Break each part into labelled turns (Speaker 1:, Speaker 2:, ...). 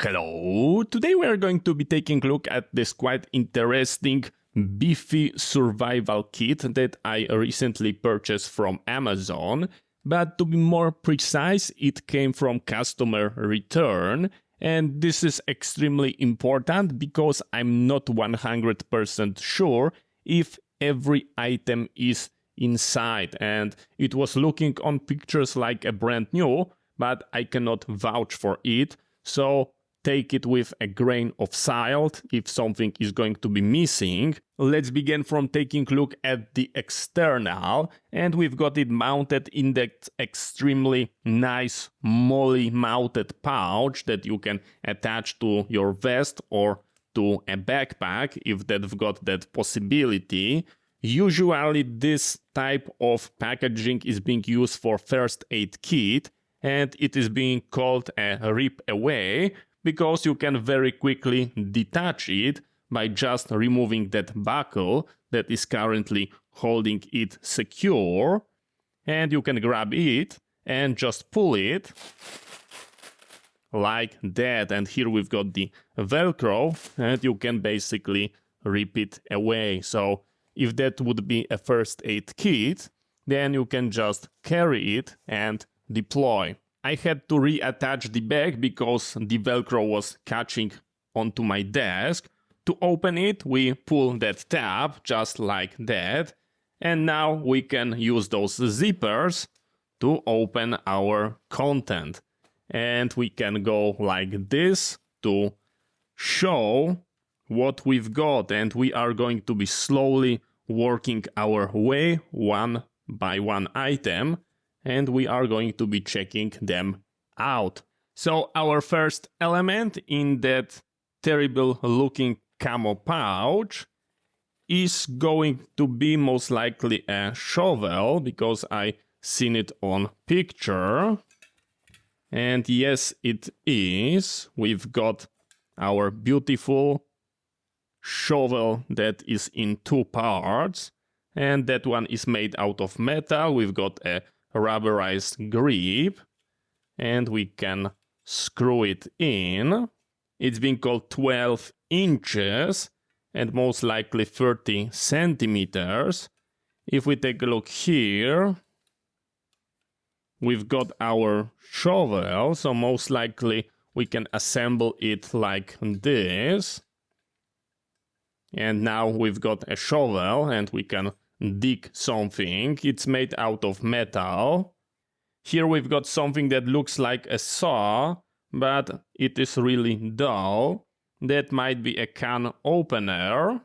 Speaker 1: Hello! Today we are going to be taking a look at this quite interesting beefy survival kit that I recently purchased from Amazon. But to be more precise, it came from customer return. And this is extremely important because I'm not 100% sure if every item is inside. And it was looking on pictures like a brand new, but I cannot vouch for it. So take it with a grain of salt if something is going to be missing. Let's begin from taking a look at the external, and we've got it mounted in that extremely nice molly mounted pouch that you can attach to your vest or to a backpack if they've got that possibility. Usually this type of packaging is being used for first aid kit, and it is being called a rip away, because you can very quickly detach it by just removing that buckle that is currently holding it secure. And you can grab it and just pull it like that. And here we've got the Velcro, and you can basically rip it away. So if that would be a first aid kit, then you can just carry it and deploy. I had to reattach the bag because the Velcro was catching onto my desk. To open it, we pull that tab just like that. And now we can use those zippers to open our content. And we can go like this to show what we've got. And we are going to be slowly working our way one by one item. And we are going to be checking them out. So our first element in that terrible looking camo pouch is going to be most likely a shovel, because I seen it on picture. And yes, it is. We've got our beautiful shovel that is in two parts, and that one is made out of metal. We've got a rubberized grip, and we can screw it in. It's been called 12 inches and most likely 30 centimeters. If we take a look here, we've got our shovel, so most likely we can assemble it like this. And now we've got a shovel and we can dig something. It's made out of metal. Here we've got something that looks like a saw, but it is really dull. That might be a can opener.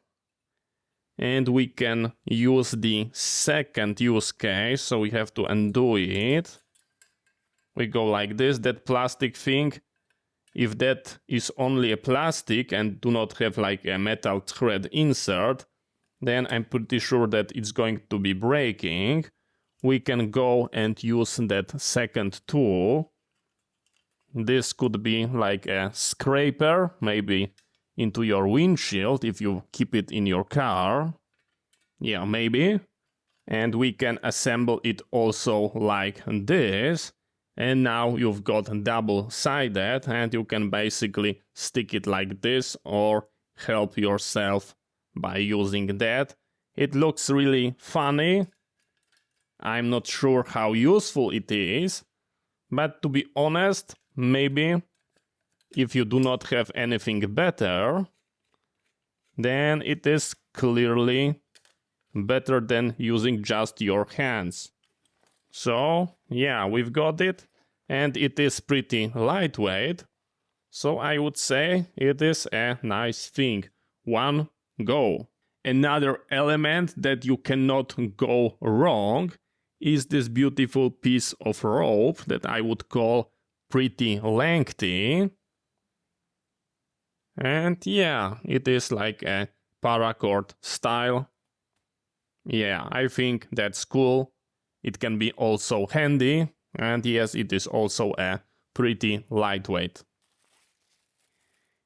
Speaker 1: And we can use the second use case, so we have to undo it. We go like this. That plastic thing, if that is only a plastic and do not have like a metal thread insert, then I'm pretty sure that it's going to be breaking. We can go and use that second tool. This could be like a scraper, maybe into your windshield if you keep it in your car. Yeah, maybe. And we can assemble it also like this. And now you've got double-sided, and you can basically stick it like this or help yourself by using that. It looks really funny. I'm not sure how useful it is, but to be honest, maybe if you do not have anything better, then it is clearly better than using just your hands. So yeah, we've got it, and it is pretty lightweight, so I would say it is a nice thing. One go. Another element that you cannot go wrong is this beautiful piece of rope that I would call pretty lengthy. And yeah, it is like a paracord style. Yeah, I think that's cool. It can be also handy, and yes, it is also a pretty lightweight.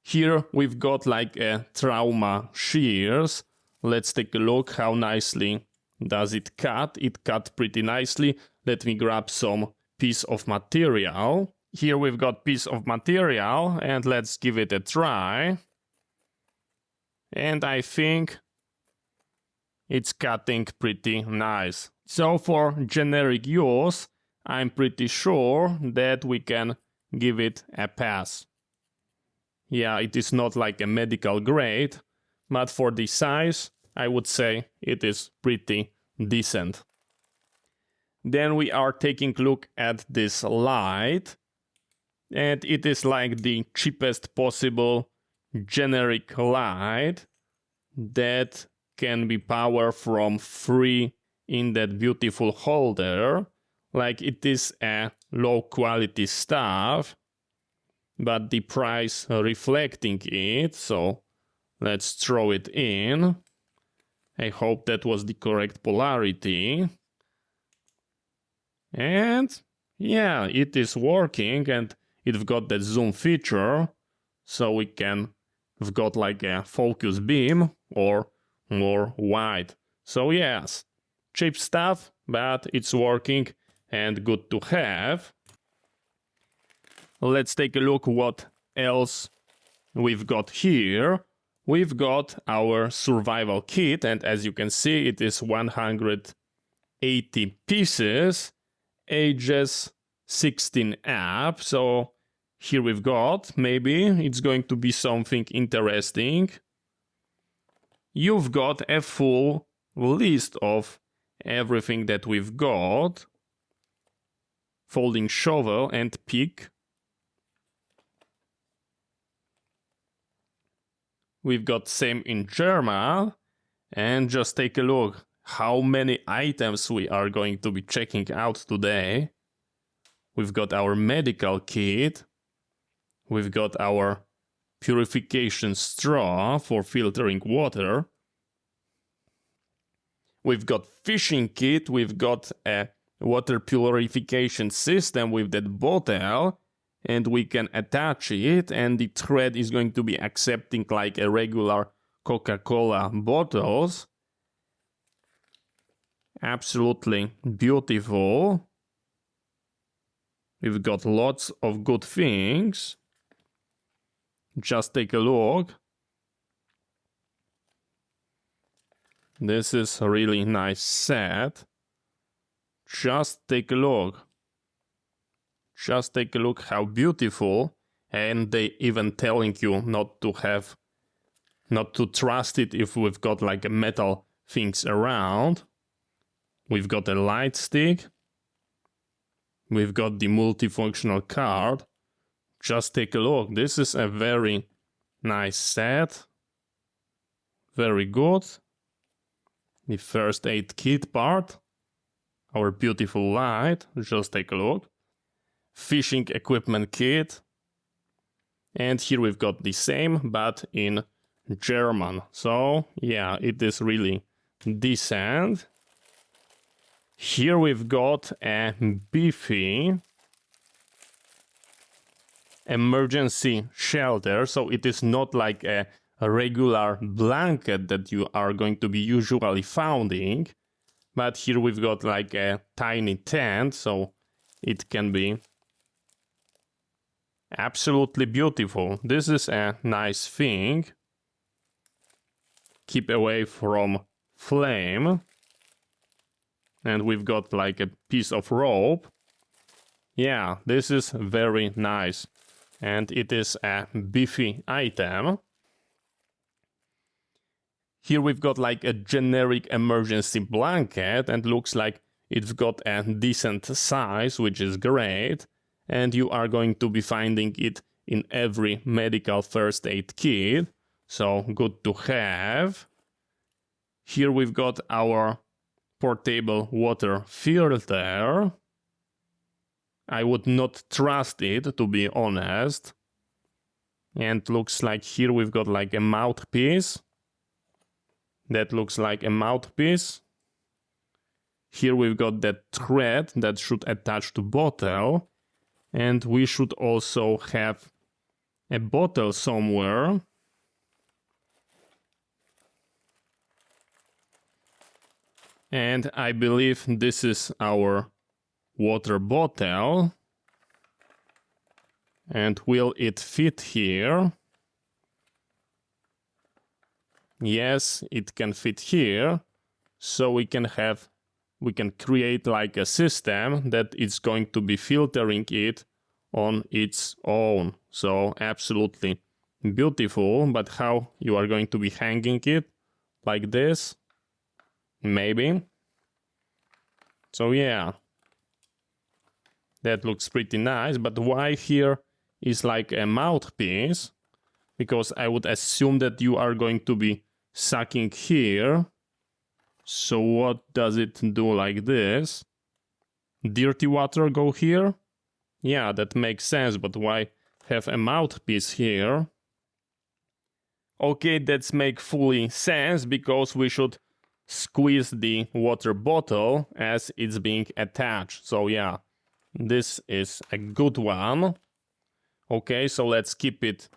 Speaker 1: Here we've got like a trauma shears. Let's take a look how nicely does it cut. It cut pretty nicely. Let me grab some piece of material. Here we've got piece of material, and let's give it a try. And I think it's cutting pretty nice. So for generic use, I'm pretty sure that we can give it a pass. Yeah, it is not like a medical grade, but for the size, I would say it is pretty decent. Then we are taking a look at this light, and it is like the cheapest possible generic light that can be powered from free in that beautiful holder. Like, it is a low quality stuff, but the price reflecting it, so let's throw it in. I hope that was the correct polarity. And yeah, it is working, and it's got that zoom feature, so we've got like a focus beam or more wide. So yes, cheap stuff, but it's working and good to have. Let's take a look what else we've got here. We've got our survival kit, and as you can see, it is 180 pieces, ages 16 up. So here we've got, maybe it's going to be something interesting. You've got a full list of everything that we've got. Folding shovel and pick. We've got same in German, and just take a look how many items we are going to be checking out today. We've got our medical kit. We've got our purification straw for filtering water. We've got fishing kit. We've got a water purification system with that bottle, and we can attach it, and the thread is going to be accepting like a regular Coca-Cola bottles. Absolutely beautiful. We've got lots of good things. Just take a look. This is a really nice set. Just take a look. Just take a look how beautiful. And they even telling you not to trust it if we've got like a metal things around. We've got a light stick. We've got the multifunctional card. Just take a look. This is a very nice set. Very good. The first aid kit part. Our beautiful light. Just take a look. Fishing equipment kit. And here we've got the same, but in German. So yeah, it is really decent. Here we've got a beefy emergency shelter. So it is not like a regular blanket that you are going to be usually finding. But here we've got like a tiny tent, so it can be absolutely beautiful. This is a nice thing. Keep away from flame. And we've got like a piece of rope. Yeah, this is very nice. And it is a beefy item. Here we've got like a generic emergency blanket, and looks like it's got a decent size, which is great. And you are going to be finding it in every medical first aid kit. So good to have. Here we've got our portable water filter. I would not trust it, to be honest. And looks like here we've got like a mouthpiece. That looks like a mouthpiece. Here we've got that thread that should attach to bottle. And we should also have a bottle somewhere. And I believe this is our water bottle. And will it fit here? Yes, it can fit here. So we can create like a system that is going to be filtering it on its own. So absolutely beautiful. But how you are going to be hanging it? Like this? Maybe. So yeah. That looks pretty nice. But why here is like a mouthpiece? Because I would assume that you are going to be sucking here. So what does it do like this? Dirty water go here? Yeah, that makes sense, but why have a mouthpiece here? Okay, that's make fully sense, because we should squeeze the water bottle as it's being attached. So yeah, this is a good one. Okay, so let's keep it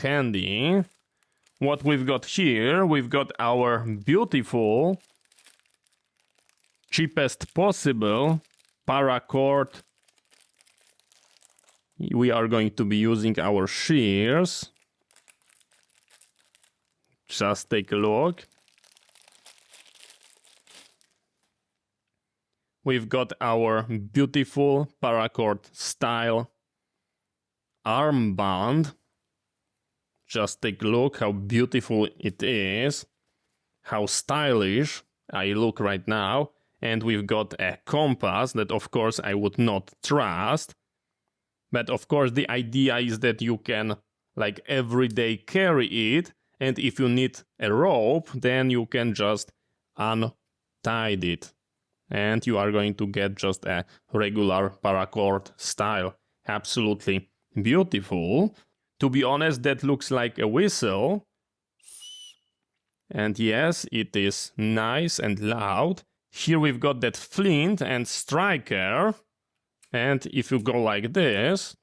Speaker 1: handy. What we've got here, we've got our beautiful, cheapest possible paracord. We are going to be using our shears. Just take a look. We've got our beautiful paracord style armband. Just take a look how beautiful it is, how stylish I look right now. And we've got a compass that of course I would not trust. But of course the idea is that you can like every day carry it, and if you need a rope, then you can just untie it. And you are going to get just a regular paracord style. Absolutely beautiful. To be honest, that looks like a whistle. And yes, it is nice and loud. Here we've got that flint and striker. And if you go like this,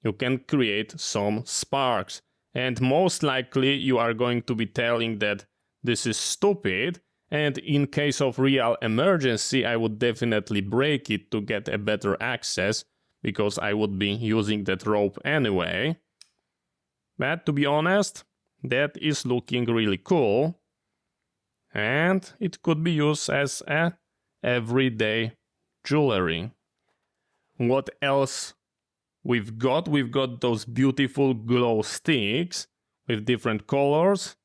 Speaker 1: you can create some sparks. And most likely you are going to be telling that this is stupid. And in case of real emergency, I would definitely break it to get a better access, because I would be using that rope anyway. But to be honest, that is looking really cool. And it could be used as a everyday jewelry. What else we've got? We've got those beautiful glow sticks with different colors.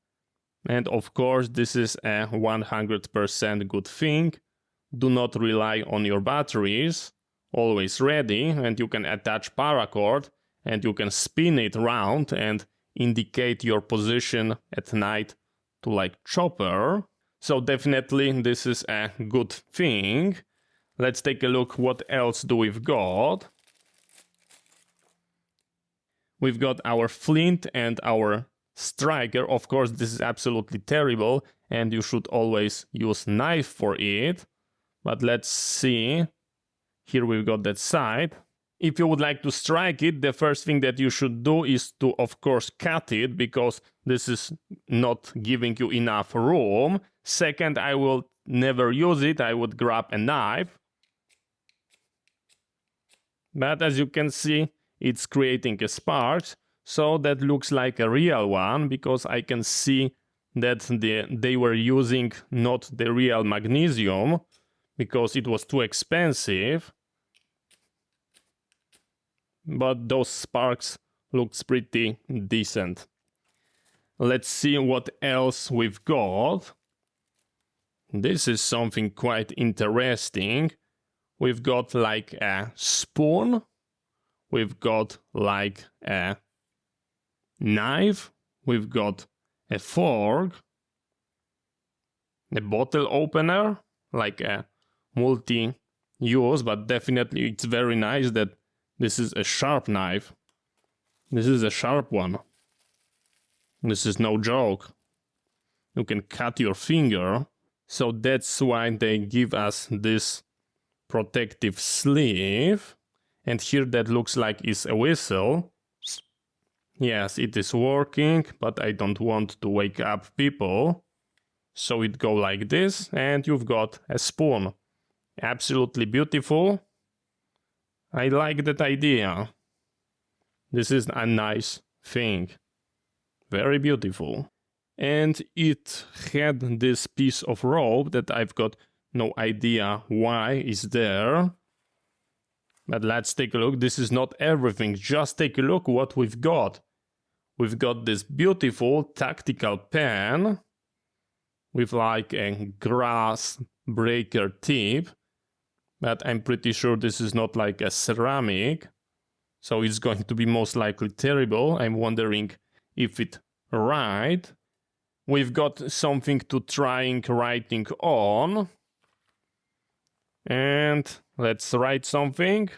Speaker 1: And of course, this is a 100% good thing. Do not rely on your batteries. Always ready. And you can attach paracord and you can spin it round and indicate your position at night to like chopper. So definitely this is a good thing. Let's take a look what else do we've got. We've got our flint and our striker. Of course, this is absolutely terrible and you should always use knife for it. But let's see. Here we've got that side. If you would like to strike it, the first thing that you should do is to, of course, cut it, because this is not giving you enough room. Second, I will never use it. I would grab a knife. But as you can see, it's creating a spark. So that looks like a real one, because I can see that they were using not the real magnesium, because it was too expensive. But those sparks looks pretty decent. Let's see what else we've got. This is something quite interesting. We've got like a spoon. We've got like a knife. We've got a fork. A bottle opener, like a multi-use, but definitely it's very nice that this is a sharp knife. This is a sharp one. This is no joke. You can cut your finger. So that's why they give us this protective sleeve. And here that looks like is a whistle. Yes, it is working, but I don't want to wake up people. So it go like this, and you've got a spoon. Absolutely beautiful. I like that idea. This is a nice thing. Very beautiful. And it had this piece of rope that I've got no idea why is there. But let's take a look. This is not everything. Just take a look what we've got. We've got this beautiful tactical pen with like a grass breaker tip. But I'm pretty sure this is not like a ceramic. So it's going to be most likely terrible. I'm wondering if it's right. We've got something to trying writing on. And let's write something.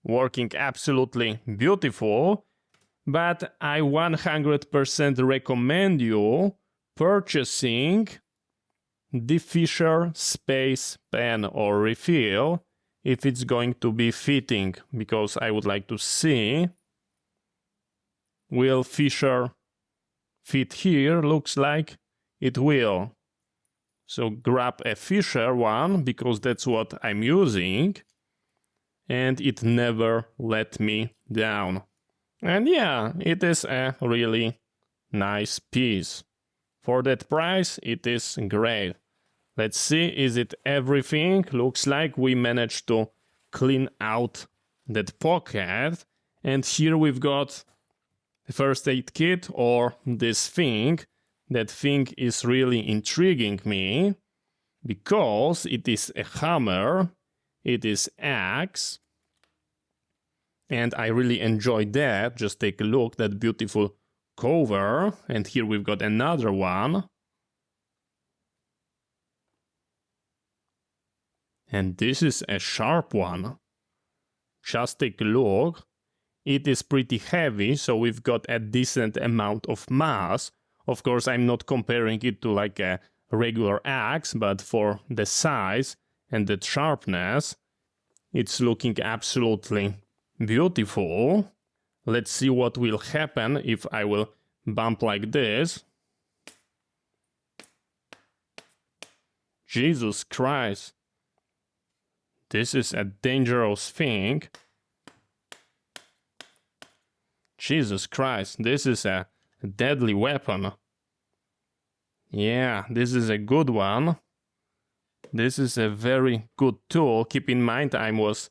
Speaker 1: Working absolutely beautiful, but I 100% recommend you purchasing the Fisher Space Pen or refill if it's going to be fitting, because I would like to see, will Fisher fit here? Looks like it will. So grab a Fisher one, because that's what I'm using, and it never let me down. And yeah, it is a really nice piece. For that price, it is great. Let's see, is it everything? Looks like we managed to clean out that pocket. And here we've got the first aid kit, or this thing. That thing is really intriguing me, because it is a hammer, it is axe, and I really enjoy that. Just take a look, that beautiful cover. And here we've got another one. And this is a sharp one. Just take a look. It is pretty heavy, so we've got a decent amount of mass. Of course, I'm not comparing it to like a regular axe, but for the size and the sharpness, it's looking absolutely beautiful. Let's see what will happen if I will bump like this. Jesus Christ. This is a dangerous thing. Jesus Christ, this is a deadly weapon. Yeah, this is a good one. This is a very good tool. Keep in mind, I was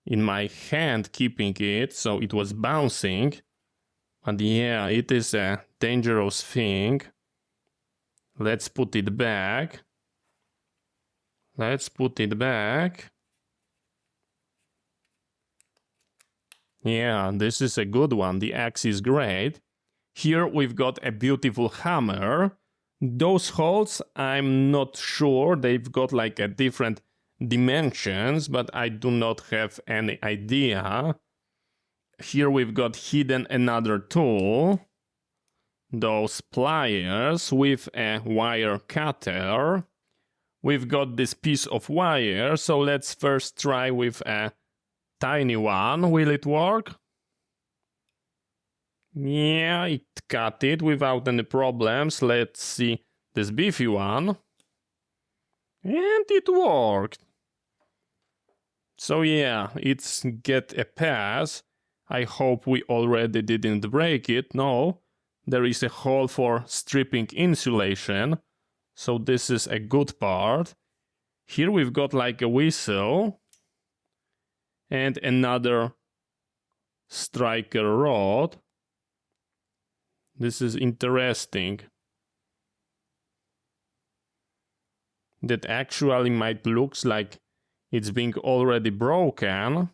Speaker 1: in my hand keeping it, so it was bouncing. But yeah, it is a dangerous thing. Let's put it back. Let's put it back. Yeah, this is a good one. The axe is great. Here we've got a beautiful hammer. Those holes, I'm not sure. They've got like a different dimensions, but I do not have any idea. Here we've got hidden another tool. Those pliers with a wire cutter. We've got this piece of wire, so let's first try with a tiny one. Will it work? Yeah, it cut it without any problems. Let's see this beefy one. And it worked. So yeah, it's get a pass. I hope we already didn't break it. No, there is a hole for stripping insulation. So this is a good part. Here we've got like a whistle. And another striker rod. This is interesting. That actually might looks like it's being already broken.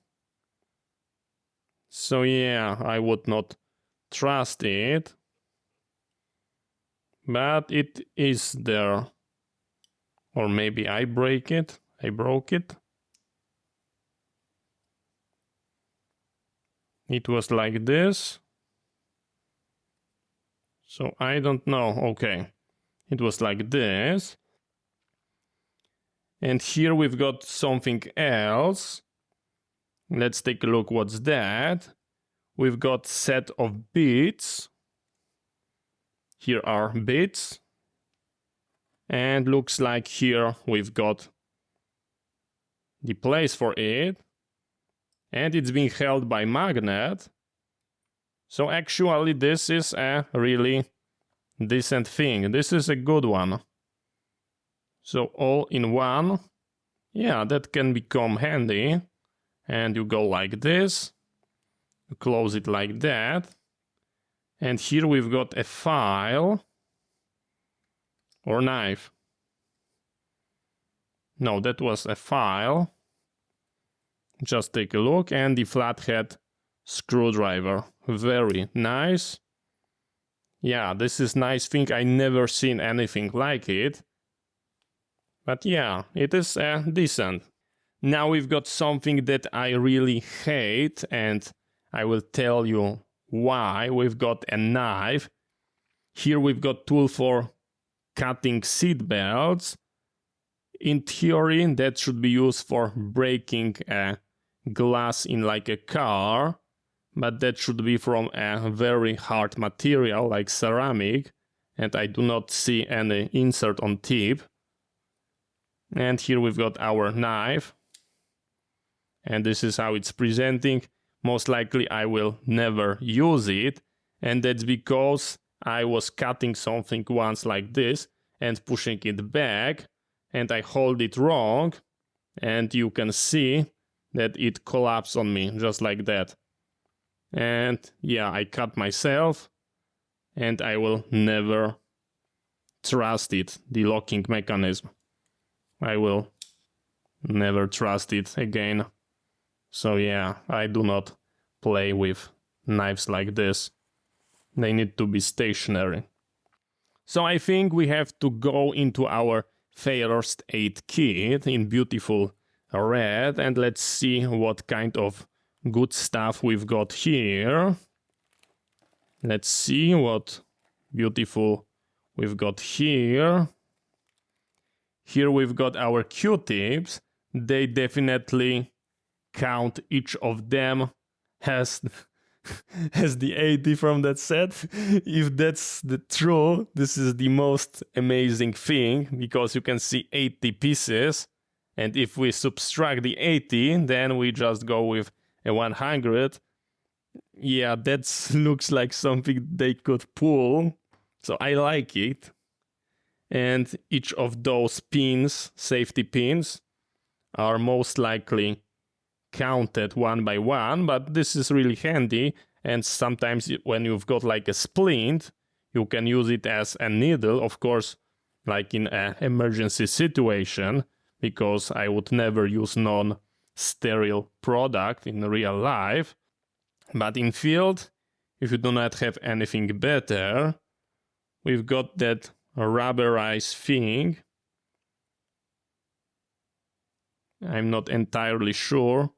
Speaker 1: So yeah, I would not trust it. But it is there. Or maybe I break it. I broke it. It was like this. So I don't know. Okay. It was like this. And here we've got something else. Let's take a look what's that. we've got set of bits. Here are bits. And looks like here we've got the place for it. And it's being held by magnet. So actually this is a really decent thing. This is a good one. So all in one. Yeah, that can become handy. And you go like this. You close it like that. And here we've got a file. Or knife. No, that was a file. Just take a look. And the flathead screwdriver. Very nice. Yeah, this is nice thing. I never seen anything like it. But yeah, it is decent. Now we've got something that I really hate, and I will tell you why. We've got a knife. Here we've got tool for cutting seat belts. In theory, that should be used for breaking a glass in like a car, but that should be from a very hard material like ceramic, and I do not see any insert on tip. And here we've got our knife. And this is how it's presenting. Most likely I will never use it. And that's because I was cutting something once like this and pushing it back. And I hold it wrong. And you can see that it collapsed on me just like that. And yeah, I cut myself. And I will never trust it, the locking mechanism. I will never trust it again. So yeah, I do not play with knives like this. They need to be stationary. So I think we have to go into our first aid kit in beautiful red, and let's see what kind of good stuff we've got here. Let's see what beautiful we've got here. Here we've got our Q-tips. They definitely count, each of them has the 80 from that set. If that's the true, this is the most amazing thing, because you can see 80 pieces. And if we subtract the 80, then we just go with a 100. Yeah, that looks like something they could pull. So I like it. And each of those pins, safety pins, are most likely counted one by one, but this is really handy. And sometimes when you've got like a splint, you can use it as a needle, of course, like in an emergency situation, because I would never use non-sterile product in real life. But in field, if you do not have anything better, we've got that rubberized thing. I'm not entirely sure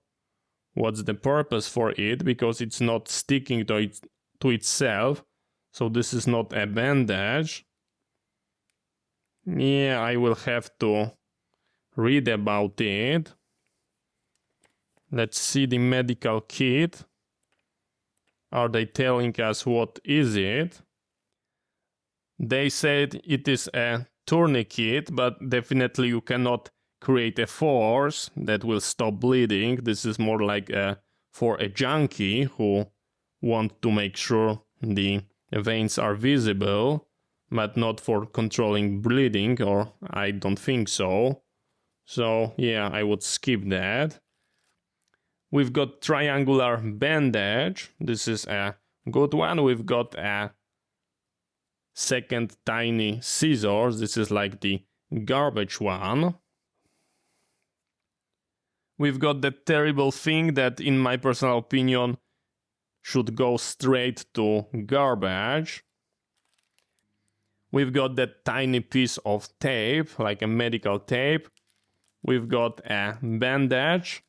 Speaker 1: what's the purpose for it, because it's not sticking to itself. So this is not a bandage. Yeah, I will have to read about it. Let's see the medical kit. Are they telling us what is it? They said it is a tourniquet, but definitely you cannot create a force that will stop bleeding. This is more like for a junkie who want to make sure the veins are visible, but not for controlling bleeding, or I don't think so. So yeah, I would skip that. We've got triangular bandage. This is a good one. We've got a second tiny scissors. This is like the garbage one. We've got that terrible thing that, in my personal opinion, should go straight to garbage. We've got that tiny piece of tape, like a medical tape. We've got a bandage.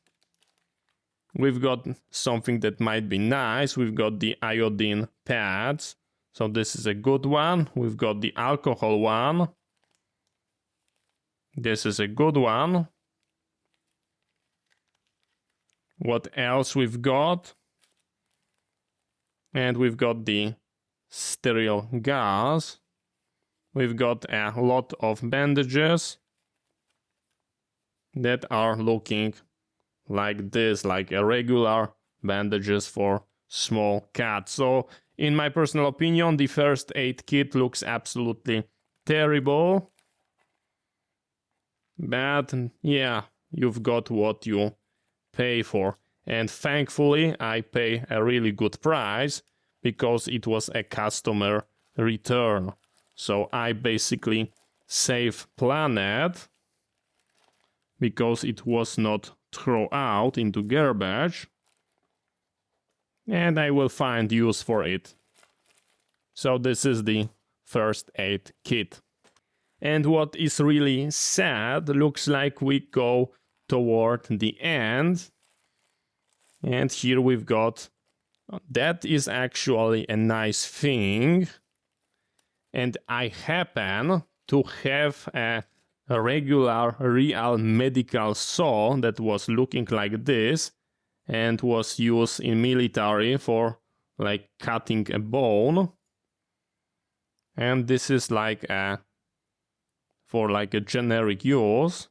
Speaker 1: We've got something that might be nice. We've got the iodine pads. So this is a good one. We've got the alcohol one. This is a good one. What else we've got? And we've got the sterile gas. We've got a lot of bandages that are looking like this, like a regular bandages for small cats. So in my personal opinion, the first aid kit looks absolutely terrible. But yeah, you've got what you pay for. And thankfully, I pay a really good price because it was a customer return. So I basically save planet because it was not thrown out into garbage. And I will find use for it. So this is the first aid kit. And what is really sad, looks like we go toward the end. And here we've got, that is actually a nice thing. And I happen to have a regular real medical saw that was looking like this and was used in military for like cutting a bone. And this is like a for like a generic use.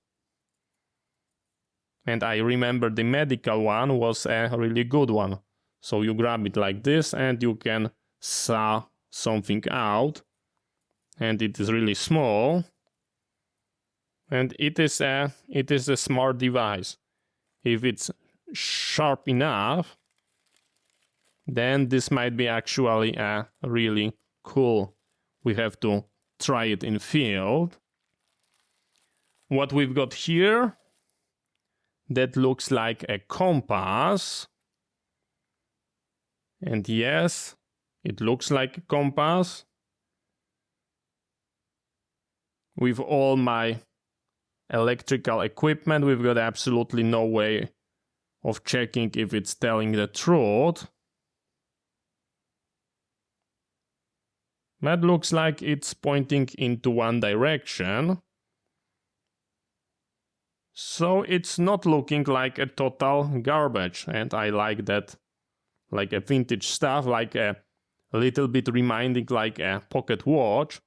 Speaker 1: And I remember the medical one was a really good one. So you grab it like this and you can saw something out. And it is really small. And it is a smart device. If it's sharp enough, then this might be actually a really cool. We have to try it in field. What we've got here, that looks like a compass. And yes, it looks like a compass. With all my electrical equipment, we've got absolutely no way of checking if it's telling the truth. That looks like it's pointing into one direction. So it's not looking like a total garbage, and I like that, like a vintage stuff, like a little bit reminding like a pocket watch.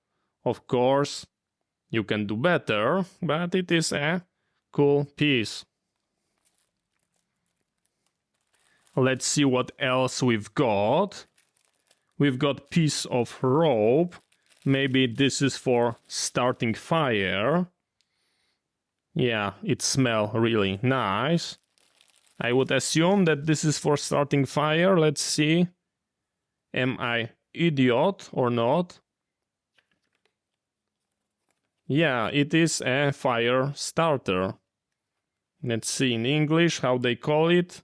Speaker 1: Of course, you can do better, but it is a cool piece. Let's see what else we've got. We've got piece of rope. Maybe this is for starting fire. Yeah, it smells really nice. I would assume that this is for starting fire. Let's see. Am I idiot or not? Yeah, it is a fire starter. Let's see in English how they call it.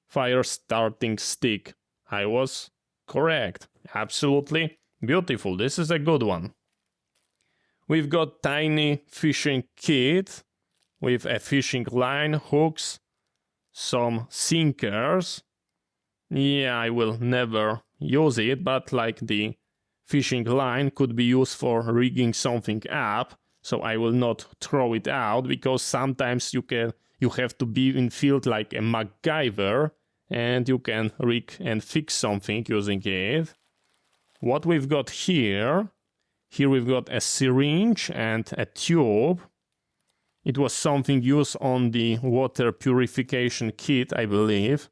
Speaker 1: Fire starting stick. I was correct. Absolutely beautiful. This is a good one. We've got tiny fishing kit with a fishing line, hooks, some sinkers. Yeah, I will never use it, but like the fishing line could be used for rigging something up, so I will not throw it out because sometimes you have to be in field like a MacGyver and you can rig and fix something using it. What we've got here we've got a syringe and a tube. It was something used on the water purification kit, I believe.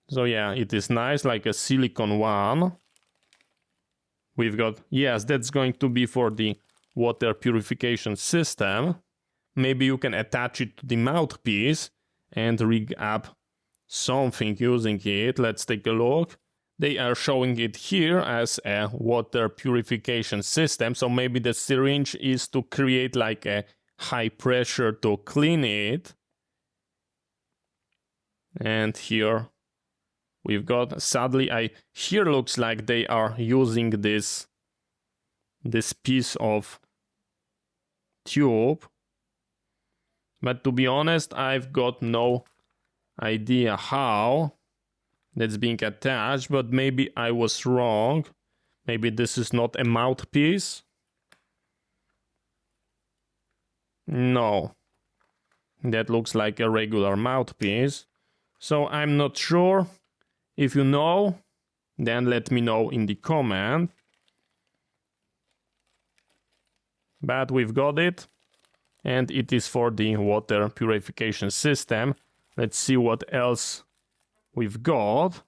Speaker 1: So yeah, it is nice, like a silicone one. We've got, yes, that's going to be for the water purification system. Maybe you can attach it to the mouthpiece and rig up something using it. Let's take a look. They are showing it here as a water purification system. So maybe the syringe is to create like a high pressure to clean it. And here we've got, sadly, here looks like they are using this piece of tube. But to be honest, I've got no idea how that's being attached, but maybe I was wrong. Maybe this is not a mouthpiece. No, that looks like a regular mouthpiece. So I'm not sure. If you know, then let me know in the comment. But we've got it, and it is for the water purification system. Let's see what else we've got.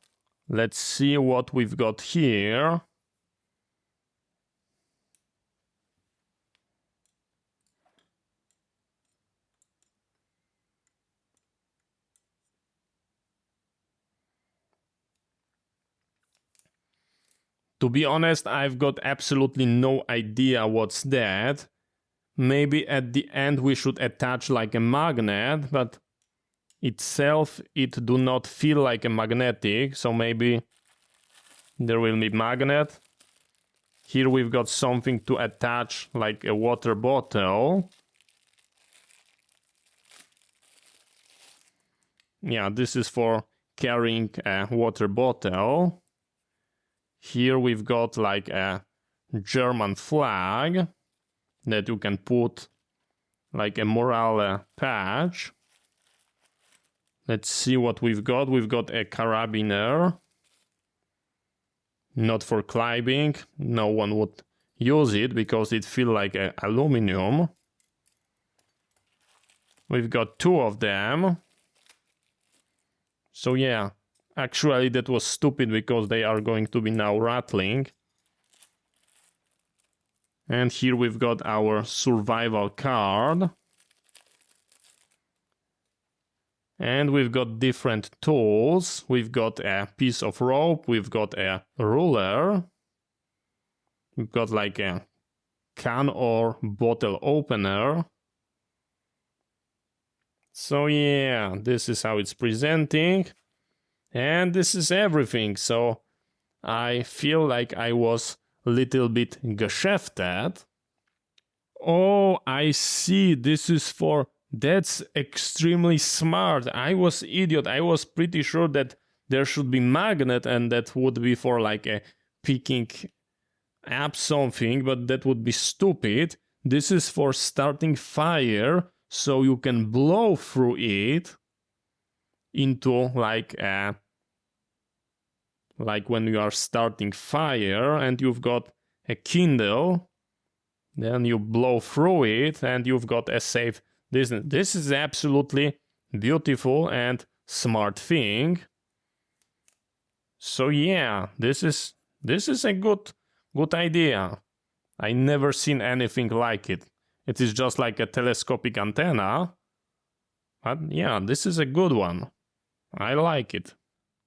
Speaker 1: Let's see what we've got here. To be honest, I've got absolutely no idea what's that. Maybe at the end we should attach like a magnet, but itself it do not feel like a magnetic, so maybe there will be magnet. Here we've got something to attach like a water bottle. Yeah, this is for carrying a water bottle. Here we've got like a German flag that you can put like a morale patch. Let's see what we've got. We've got a carabiner. Not for climbing. No one would use it because it feels like aluminum. We've got 2 of them. So yeah. Actually, that was stupid because they are going to be now rattling. And here we've got our survival card. And we've got different tools. We've got a piece of rope. We've got a ruler. We've got like a can or bottle opener. So yeah, this is how it's presenting. And this is everything, so I feel like I was a little bit geschäftet. Oh, I see, this is for... That's extremely smart. I was idiot. I was pretty sure that there should be magnet and that would be for like a picking up something, but that would be stupid. This is for starting fire, so you can blow through it into like when you are starting fire and you've got a Kindle, then you blow through it and you've got a safe distance. This is absolutely beautiful and smart thing. So yeah, this is a good idea. I never seen anything like it. It is just like a telescopic antenna. But yeah, this is a good one. I like it.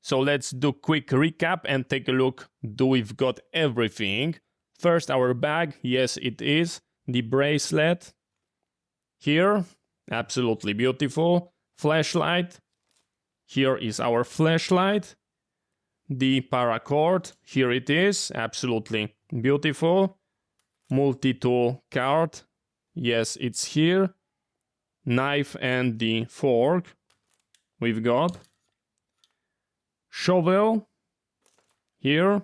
Speaker 1: So let's do quick recap and take a look. Do we've got everything? First, our bag. Yes, it is. The bracelet. Here. Absolutely beautiful. Flashlight. Here is our flashlight. The paracord. Here it is. Absolutely beautiful. Multi-tool card. Yes, it's here. Knife and the fork. We've got shovel here.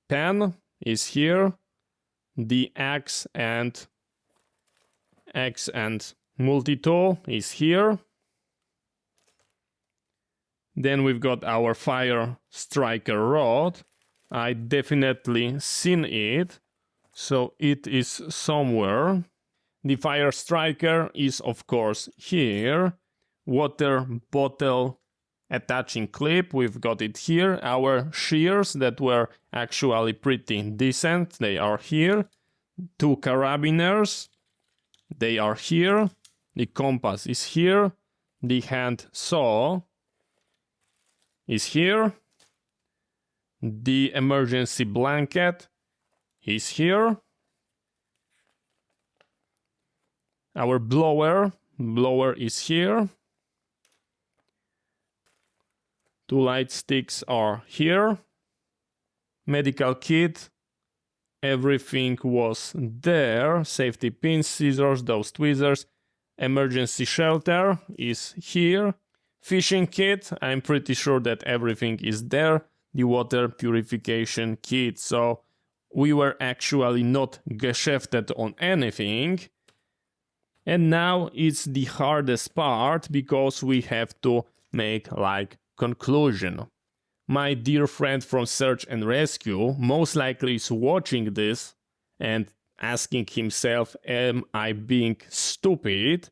Speaker 1: Pen is here. The axe and multi-tool is here. Then we've got our fire striker rod. I definitely seen it, so it is somewhere. The fire striker is of course here. Water bottle attaching clip, we've got it here. Our shears that were actually pretty decent, they are here. 2 carabiners, they are here. The compass is here. The hand saw is here. The emergency blanket is here. Our blower is here. 2 light sticks are here. Medical kit, everything was there. Safety pins, scissors, those tweezers. Emergency shelter is here. Fishing kit, I'm pretty sure that everything is there. The water purification kit, so we were actually not geschäftet on anything. And now it's the hardest part because we have to make like conclusion. my dear friend from Search and Rescue most likely is watching this and asking himself, am I being stupid?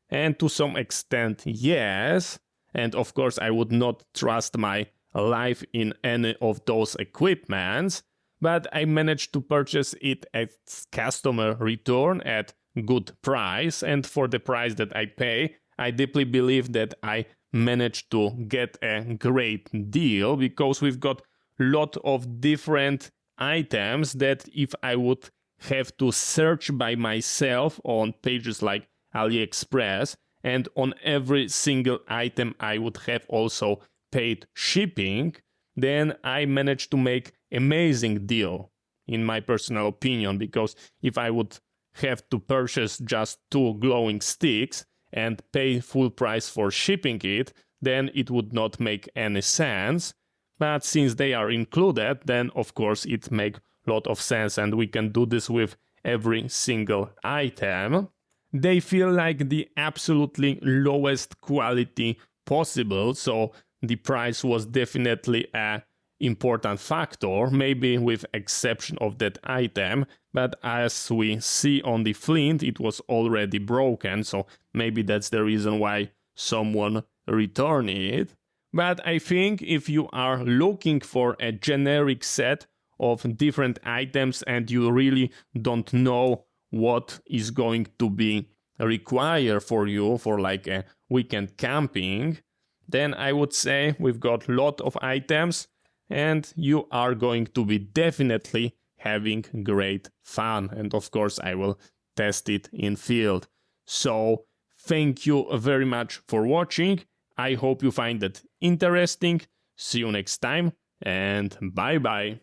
Speaker 1: And to some extent, yes. And of course, I would not trust my life in any of those equipments, but I managed to purchase it at customer return at good price, and for the price that I pay, I deeply believe that I managed to get a great deal, because we've got a lot of different items that if I would have to search by myself on pages like AliExpress, and on every single item I would have also paid shipping, then I managed to make amazing deal, in my personal opinion, because if I would have to purchase just 2 glowing sticks and pay full price for shipping it, then it would not make any sense. But since they are included, then of course it makes a lot of sense, and we can do this with every single item. They feel like the absolutely lowest quality possible, so the price was definitely a important factor, maybe with exception of that item, but as we see on the flint, it was already broken, so maybe that's the reason why someone returned it. But I think if you are looking for a generic set of different items and you really don't know what is going to be required for you for like a weekend camping, then I would say we've got a lot of items and you are going to be definitely having great fun. And of course, I will test it in field. So thank you very much for watching. I hope you find it interesting. See you next time and bye bye.